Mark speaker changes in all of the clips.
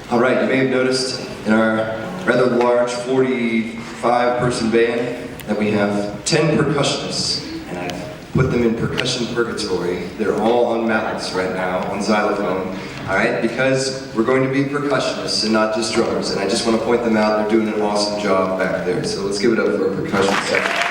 Speaker 1: All right, you may have noticed in our rather large 45-person band that we have 10 percussionists, and I've put them in percussion purgatory. They're all on mallets right now, on xylophone, all right, because we're going to be percussionists and not just drummers, and I just want to point them out. They're doing an awesome job back there, so let's give it up for a percussion section.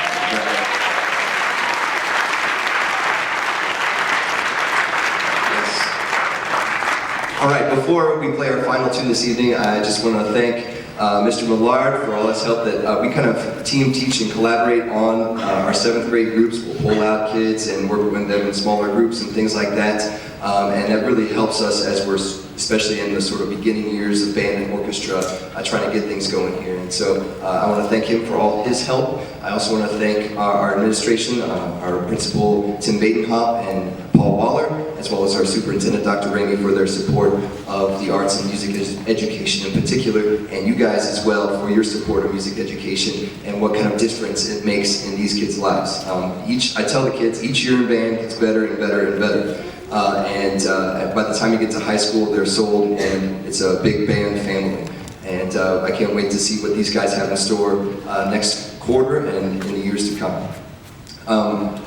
Speaker 1: All right, before we play our final tune this evening, I just want to thank Mr. Millard for all his help that we kind of team teach and collaborate on our 7th grade groups. We'll pull out kids and work with them in smaller groups and things like that. And that really helps us as we're, especially in the sort of beginning years of band and orchestra, trying to get things going here. And so I want to thank him for all his help. I also want to thank our administration, our principal Tim Badenhop and Paul Waller, as well as our superintendent Dr. Ramey for their support of the arts and music education in particular, and you guys as well for your support of music education and what kind of difference it makes in these kids' lives. I tell the kids, each year in band gets better and better and better. And by the time you get to high school, they're sold, and it's a big band family. And I can't wait to see what these guys have in store next quarter and in the years to come.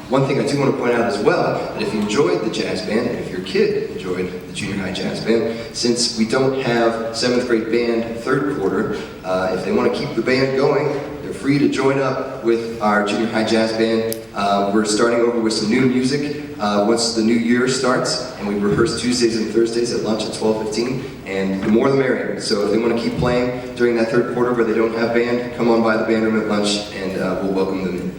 Speaker 1: One thing I do want to point out as well, that if you enjoyed the jazz band, and if your kid enjoyed the junior high jazz band, since we don't have 7th grade band 3rd quarter, if they want to keep the band going, they're free to join up with our junior high jazz band. We're starting over with some new music once the new year starts, and we rehearse Tuesdays and Thursdays at lunch at 12:15, and the more the merrier. So if they want to keep playing during that 3rd quarter where they don't have band, come on by the band room at lunch, and we'll welcome them in.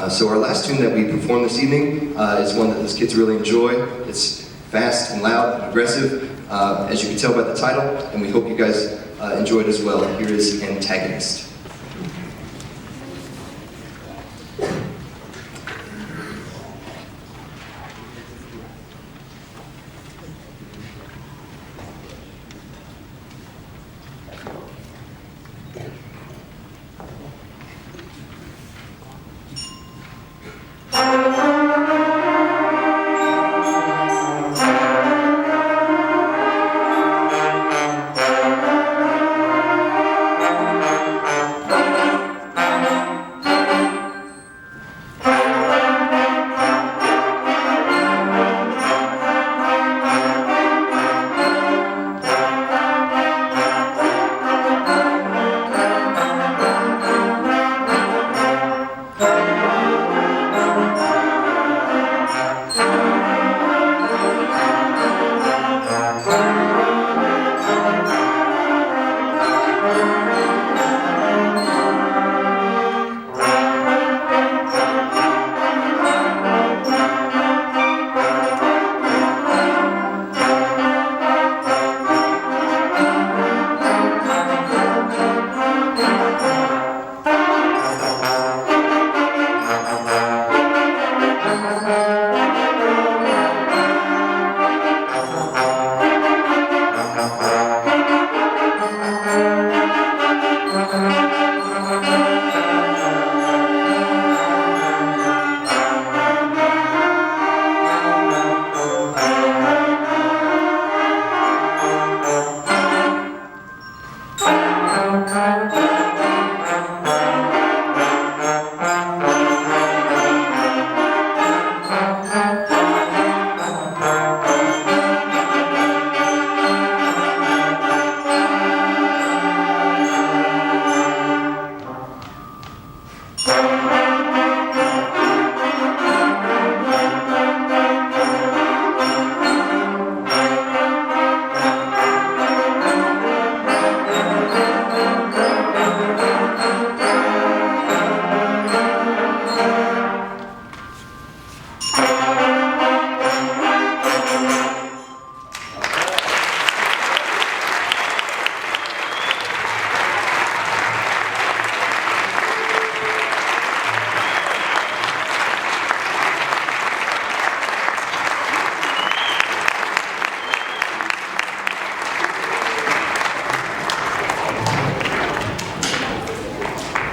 Speaker 1: So our last tune that we perform this evening is one that these kids really enjoy. It's fast and loud and aggressive, as you can tell by the title, and we hope you guys enjoy it as well. Here is Antagonist.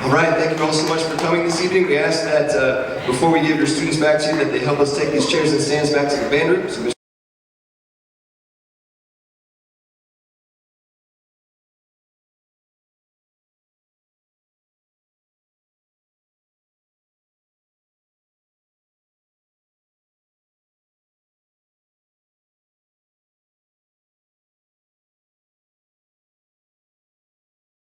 Speaker 1: All right, thank you all so much for coming this evening. We ask that before we give your students back to you that they help us take these chairs and stands back to the band room. So